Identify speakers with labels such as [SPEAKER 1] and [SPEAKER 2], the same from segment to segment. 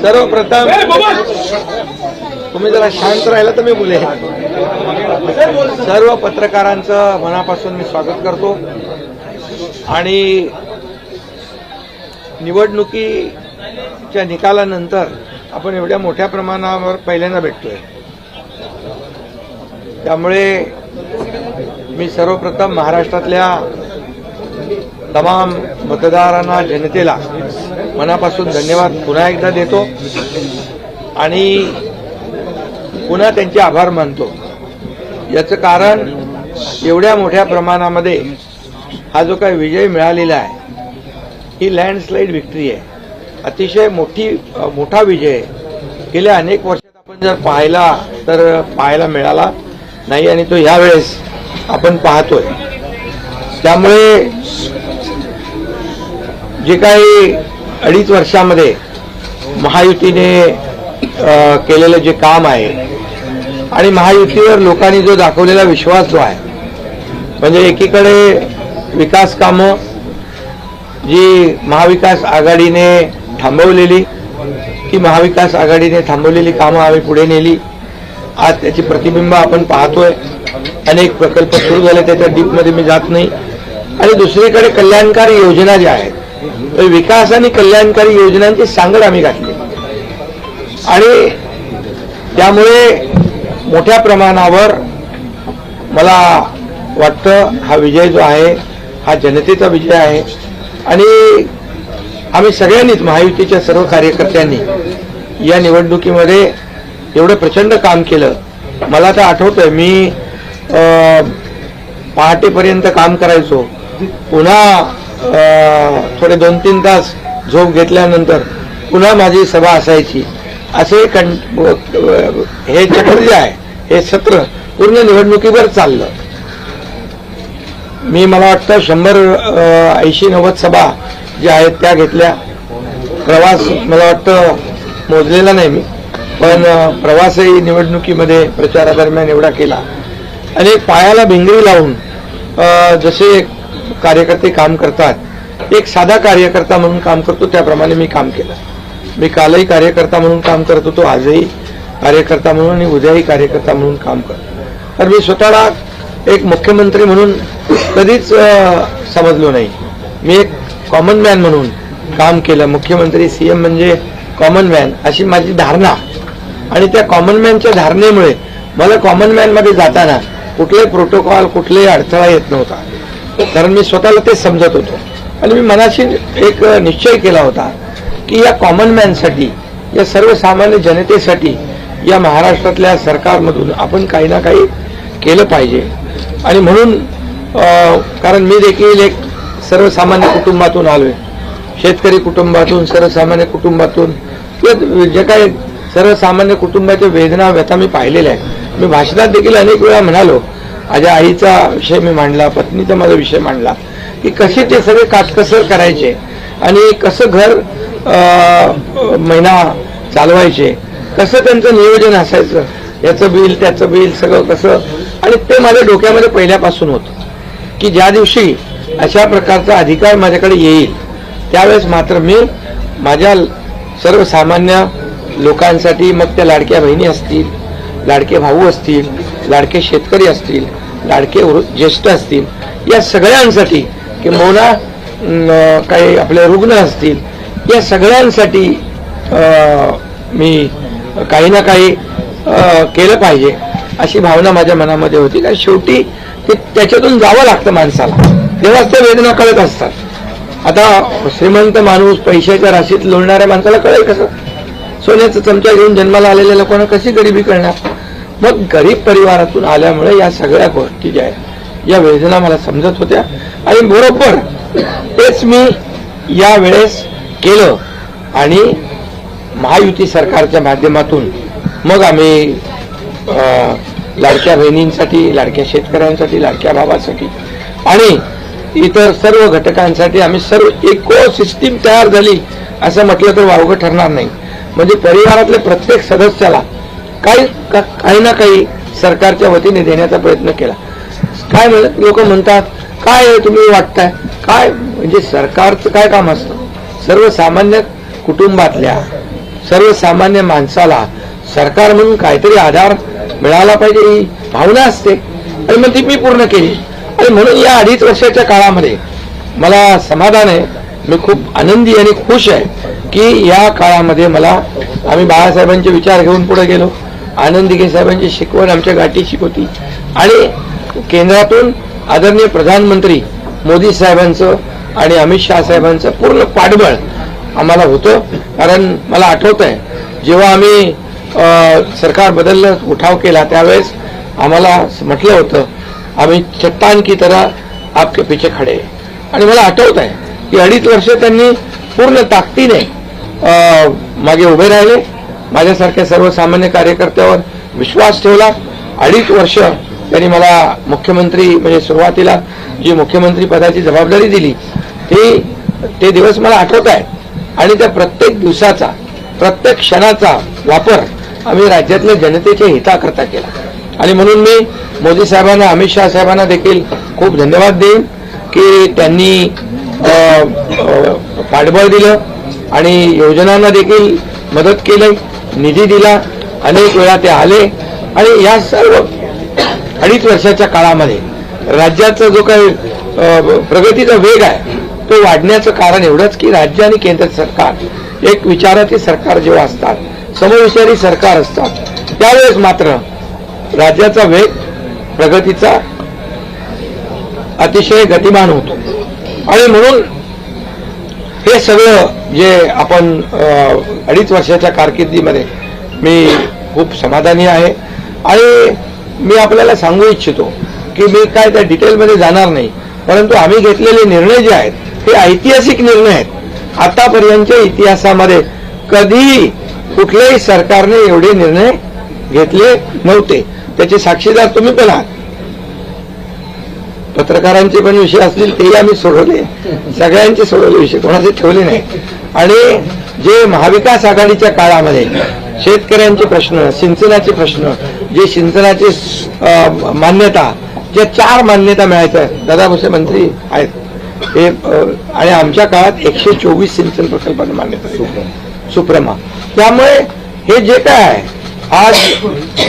[SPEAKER 1] सर्वप्रथम तुम्ही जरा शांत राहिला तर मी बोले. सर्व पत्रकारांचं मनापासून मी स्वागत करतो आणि निवडणुकीच्या निकालानंतर आपण एवढ्या मोठ्या प्रमाणावर पहिल्यांदा भेटतोय. त्यामुळे मी सर्वप्रथम महाराष्ट्रातल्या तमाम मतदारांना, जनतेला मनापासून धन्यवाद पुन्हा एकदा देतो आणि पुन्हा त्यांचे आभार मानतो. याचं कारण एवढ्या मोठ्या प्रमाणामध्ये हा जो काही विजय मिळालेला आहे ही लँडस्लाइड विक्ट्री आहे. अतिशय मोठा विजय आहे. गेल्या अनेक वर्षात आपण जर पाहायला मिळाला नाही आणि तो यावेळेस आपण पाहतोय. त्यामुळे जे काही 2.5 वर्षामध्ये महायुतीने केलेलं जे काम आहे आणि महायुतीवर लोकांनी जो दाखवलेला विश्वास जो आहे, म्हणजे एकीकडे विकास कामं जी महाविकास आघाडीने थांबवलेली, ती महाविकास आघाडीने थांबवलेली कामं आम्ही पुढे नेली. आज त्याची प्रतिबिंब आपण पाहतोय. अनेक प्रकल्प सुरू झाले, त्याच्या डीपमध्ये मी जात नाही. आणि दुसरीकडे कल्याणकारी योजना ज्या आहेत, विकास आणि कल्याणकारी योजनांची सांगड आम्ही घातली आणि त्यामुळे मोठ्या प्रमाणावर मला वाटतं हा विजय जो आहे हा जनतेचा विजय आहे. आणि आम्ही सगळ्यांनीच, महायुतीच्या सर्व कार्यकर्त्यांनी या निवडणुकीमध्ये एवढं प्रचंड काम केलं. मला तर आठवतंय मी पहाटेपर्यंत काम करायचो, पुन्हा थोडे 2-3 तास झोप घेतल्यानंतर पुन्हा माझी सभा असायची. असे हे चक्र जे आहे, हे सत्र पूर्ण निवडणुकीवर चाललं. मला वाटतं 100-80-90 सभा ज्या आहेत त्या घेतल्या. प्रवास मला वाटतं मोजलेला नाही मी, पण प्रवासही निवडणुकीमध्ये प्रचारादरम्यान एवढा केला. आणि पायाला भिंगरी लावून जसे कार्यकर्ते काम करतात, एक साधा कार्यकर्ता म्हणून काम करतो त्याप्रमाणे मी काम केलं. मी कालही कार्यकर्ता म्हणून काम करत होतो, आजही कार्यकर्ता म्हणून आणि उद्याही कार्यकर्ता म्हणून काम करतो. तर मी स्वतःला एक मुख्यमंत्री म्हणून कधीच समजलो नाही. मी एक कॉमन मॅन म्हणून काम केलं. मुख्यमंत्री, सीएम म्हणजे कॉमन मॅन अशी माझी धारणा. आणि त्या कॉमन मॅनच्या धारणेमुळे मला कॉमन मॅनमध्ये जाताना कुठलाही प्रोटोकॉल, कुठलाही अडथळा येत नव्हता. कारण मी स्वतःला ते समजत होतो आणि मी मनाशी एक निश्चय केला होता की या कॉमन मॅनसाठी, या सर्वसामान्य जनतेसाठी या महाराष्ट्रातल्या सरकारमधून आपण काही ना काही केलं पाहिजे. आणि म्हणून कारण मी देखील एक सर्वसामान्य कुटुंबातून आलोय, शेतकरी कुटुंबातून, सर्वसामान्य कुटुंबातून, किंवा जे काही सर्वसामान्य कुटुंबाच्या वेदना, व्यथा मी पाहिलेल्या आहेत. मी भाषणात देखील अनेक वेळा म्हणालो, माझ्या आईचा विषय मी मांडला, पत्नीचा माझा विषय मांडला की कसे ते सगळे काटकसर करायचे आणि कसं घर महिना चालवायचे, कसं त्यांचं नियोजन असायचं, याचं बिल त्याचं बिल सगळं कसं. आणि ते माझ्या डोक्यामध्ये पहिल्यापासून होतं की ज्या दिवशी अशा प्रकारचा अधिकार माझ्याकडे येईल त्यावेळेस मात्र मी माझ्या सर्वसामान्य लोकांसाठी, मग त्या लाडक्या बहिणी असतील, लाडके भाऊ असतील, लाडके शेतकरी असतील, लाडके ज्येष्ठ असतील, या सगळ्यांसाठी, किंबहुना काही आपले रुग्ण असतील, या सगळ्यांसाठी मी काही ना काही केलं पाहिजे अशी भावना माझ्या मनामध्ये होती. कारण शेवटी त्याच्यातून जावं लागतं माणसाला, तेव्हाच त्या वेदना कळत असतात. आता श्रीमंत माणूस, पैशाच्या राशीत लोळणाऱ्या माणसाला कळेल कसं? सोन्याचा चमचा घेऊन जन्माला आलेल्या लोकांना कशी गरिबी कळणार? मग गरीब परिवारातून आल्यामुळे या सगळ्या गोष्टी ज्या आहेत, या वेदना मला समजत होत्या आणि बरोबर तेच मी यावेळेस केलं. आणि महायुती सरकारच्या माध्यमातून मग आम्ही लाडक्या बहिणींसाठी, लाडक्या शेतकऱ्यांसाठी, लाडक्या भावासाठी आणि इतर सर्व घटकांसाठी आम्ही सर्व इको सिस्टीम तयार झाली असं म्हटलं तर वावगं ठरणार नाही. म्हणजे परिवारातल्या प्रत्येक सदस्याला काही ना काही सरकारच्या वतीने देण्याचा प्रयत्न केला. काय लोक म्हणतात काय आहे तुम्ही वाटताय काय म्हणजे सरकारचं काय काम असतं सर्वसामान्य कुटुंबातल्या सर्वसामान्य माणसाला सरकार म्हणून काहीतरी आधार मिळाला पाहिजे ही भावना असते आणि मग ती मी पूर्ण केली आणि म्हणून या 2.5 वर्षाच्या काळामध्ये मला समाधान आहे मी खूप आनंदी आणि खुश आहे की या काळामध्ये मला आम्ही बाळासाहेबांचे विचार घेऊन पुढे गेलो आनंद दिघे साहेबांची शिकवण आमच्या गाठी शिकवती आणि केंद्रातून आदरणीय प्रधानमंत्री मोदी साहेबांचं आणि अमित शहा साहेबांचं पूर्ण पाठबळ आम्हाला होतं कारण मला आठवत आहे जेव्हा आम्ही सरकार बदललं उठाव केला त्यावेळेस आम्हाला म्हटलं होतं आम्ही चट्टान की तरह आपके पीछे खडे आणि मला आठवत आहे की 2.5 वर्ष त्यांनी पूर्ण ताकदीने मागे उभे राहिले माझ्यासारख्या सर्वसामान्य कार्यकर्त्यावर विश्वास ठेवला 2.5 वर्ष त्यांनी मला मुख्यमंत्री म्हणजे सुरुवातीला जी मुख्यमंत्री पदाची जबाबदारी दिली ते दिवस मला आठवत आहे आणि त्या प्रत्येक दिवसाचा प्रत्येक क्षणाचा वापर आम्ही राज्यातल्या जनतेच्या हिताकरता केला आणि म्हणून मी मोदी साहेबांना अमित शहा साहेबांना देखील खूप धन्यवाद देईन की त्यांनी पाठबळ दिलं आणि योजनांना देखील मदत केली निधी दिला अनेक वेळा ते आले आणि या सर्व 2.5 वर्षाच्या काळामध्ये राज्याचा जो काही प्रगतीचा वेग आहे तो वाढण्याचं कारण एवढंच की राज्य आणि केंद्र सरकार एक विचाराचे सरकार जेव्हा असतात समविचारी सरकार असतात त्यावेळेस मात्र राज्याचा वेग प्रगतीचा अतिशय गतिमान होतो आणि म्हणून हे सगळं जे आपण 2.5 वर्षाच्या कारकिर्दीमध्ये मी खूप समाधानी आहे आणि मी आपल्याला सांगू इच्छितो की मी काय त्या डिटेलमध्ये जाणार नाही परंतु आम्ही घेतलेले निर्णय जे आहेत हे ऐतिहासिक निर्णय आहेत आतापर्यंतच्या इतिहासामध्ये कधी कुठल्याही सरकारने एवढे निर्णय घेतले नव्हते त्याचे साक्षीदार तुम्ही पण आहात पत्रकारांचे पण विषय असतील तेही आम्ही सोडवले सगळ्यांचे सोडवले विषय कोणाचे ठेवले नाही आणि जे महाविकास आघाडीच्या काळामध्ये शेतकऱ्यांचे प्रश्न सिंचनाचे प्रश्न जे सिंचनाचे मान्यता ज्या 4 मान्यता मिळायच्या दादा भुसे मंत्री आहेत हे आणि आमच्या काळात 124 सिंचन प्रकल्पांना मान्यता सुप्रमा त्यामुळे हे जे काय आहे आज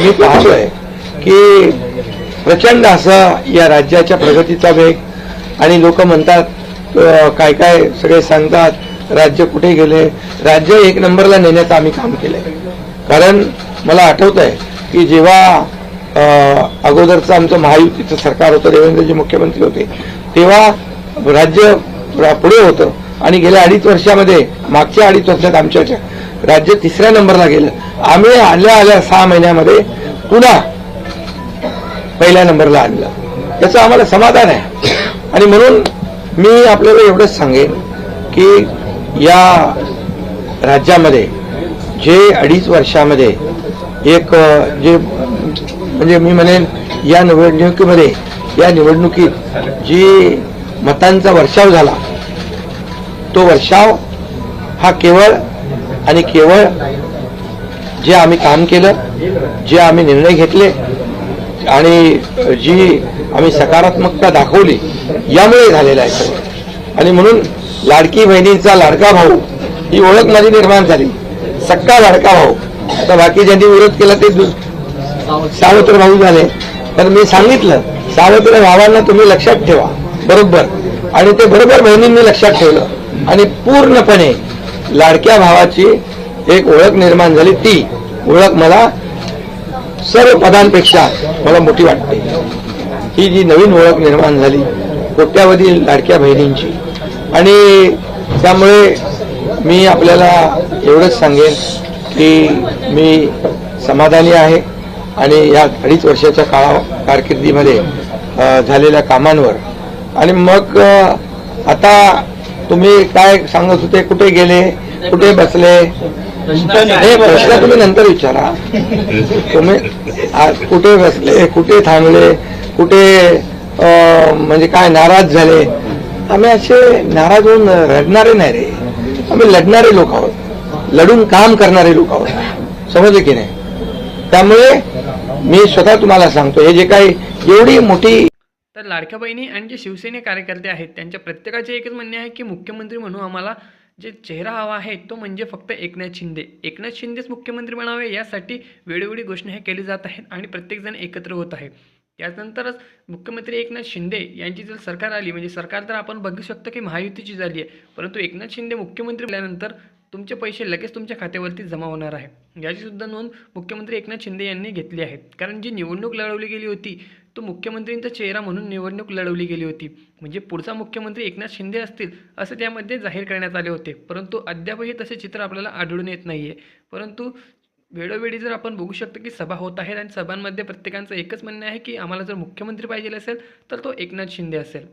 [SPEAKER 1] मी पाहतोय की प्रचंड असा या राज्याच्या प्रगतीचा वेग आणि लोक म्हणतात काय काय सगळे सांगतात राज्य कुठे गेले राज्य 1 नंबरला नेण्याचं आम्ही काम केलंय कारण मला आठवत आहे की जेव्हा अगोदरचं आमचं महायुतीचं सरकार होतं देवेंद्रजी मुख्यमंत्री होते तेव्हा राज्य पुढे होतं आणि गेल्या 2.5 वर्षामध्ये मागच्या 2.5 वर्षात आमच्या राज्य 3ऱ्या नंबरला गेलं आम्ही आल्या 6 महिन्यामध्ये पुन्हा 1ल्या नंबरला आणलं त्याचं आम्हाला समाधान आहे आणि म्हणून मी आपल्याला एवढंच सांगेन की या राज्यामध्ये जे 2.5 वर्षामध्ये एक जे म्हणजे मी म्हणेन या निवडणुकीत जी मतांचा वर्षाव झाला तो वर्षाव हा केवळ आणि केवळ जे आम्ही काम केलं जे आम्ही निर्णय घेतले आणि जी आम्ही सकारात्मकता दाखवली यामुळे झालेला आहे सगळं आणि म्हणून लाडकी बहिणीचा लाडका भाऊ ही ओळख माझी निर्माण झाली सक्का लाडका भाऊ आता बाकी ज्यांनी विरोध केला ते सावत्र भाऊ झाले तर मी सांगितलं सावत्र भावांना तुम्ही लक्षात ठेवा बरोबर आणि ते बरोबर बहिणींनी लक्षात ठेवलं आणि पूर्णपणे लाडक्या भावाची एक ओळख निर्माण झाली ती ओळख मला सर्व पदांपेक्षा मला मोठी वाटते ही जी नवीन ओळख निर्माण झाली कोट्यावधी लाडक्या बहिणींची आणि त्यामुळे मी आपल्याला एवढंच सांगेन की मी समाधानी आहे आणि या 2.5 वर्षाच्या कारकिर्दीमध्ये झालेल्या कामांवर आणि मग आता तुम्ही काय सांगत होते कुठे गेले कुठे बसले हे प्रश्न तुम्ही नंतर विचारा तुम्ही कुठे बसले कुठे थांबले कुठे म्हणजे काय नाराज झाले आम्ही असे नाराज होऊन रडणारे नाही रे आम्ही लढणारे लोक आहोत लढून काम करणारे लोक आहोत समजले की नाही त्यामुळे मी स्वतः तुम्हाला सांगतो हे जे काही एवढी मोठी
[SPEAKER 2] तर लाडक्या बहिणी आणि जे शिवसेने कार्यकर्ते आहेत त्यांच्या प्रत्येकाचे एकच म्हणणे आहे की मुख्यमंत्री म्हणून आम्हाला जे चेहरा हवा आहे तो म्हणजे फक्त एकनाथ शिंदे. एकनाथ शिंदेच मुख्यमंत्री बनावे यासाठी वेळोवेळी घोषणा हे केली जात आहेत आणि प्रत्येकजण एकत्र होत आहे. त्यानंतरच मुख्यमंत्री एकनाथ शिंदे यांची जर सरकार आली, म्हणजे सरकार तर आपण बघू शकतो की महायुतीची झाली आहे, परंतु एकनाथ शिंदे मुख्यमंत्री झाल्यानंतर तुमचे पैसे लगेच तुमच्या खात्यावरती जमा होणार आहे. याची सुद्धा नोंद मुख्यमंत्री एकनाथ शिंदे यांनी घेतली आहे. कारण जी निवडणूक लढवली गेली होती तो मुख्यमंत्र्यांचा चेहरा म्हणून निवडणूक लढवली गेली होती. म्हणजे पुढचा मुख्यमंत्री एकनाथ शिंदे असतील असं त्यामध्ये जाहीर करण्यात आले होते. परंतु अद्यापही तसे चित्र आपल्याला आढळून येत नाही आहे. परंतु वेळोवेळी जर आपण बघू शकतो की सभा होत आहेत आणि सभांमध्ये प्रत्येकाचं एकच म्हणणं आहे की आम्हाला जर मुख्यमंत्री पाहिजे असेल तर तो एकनाथ शिंदे असेल.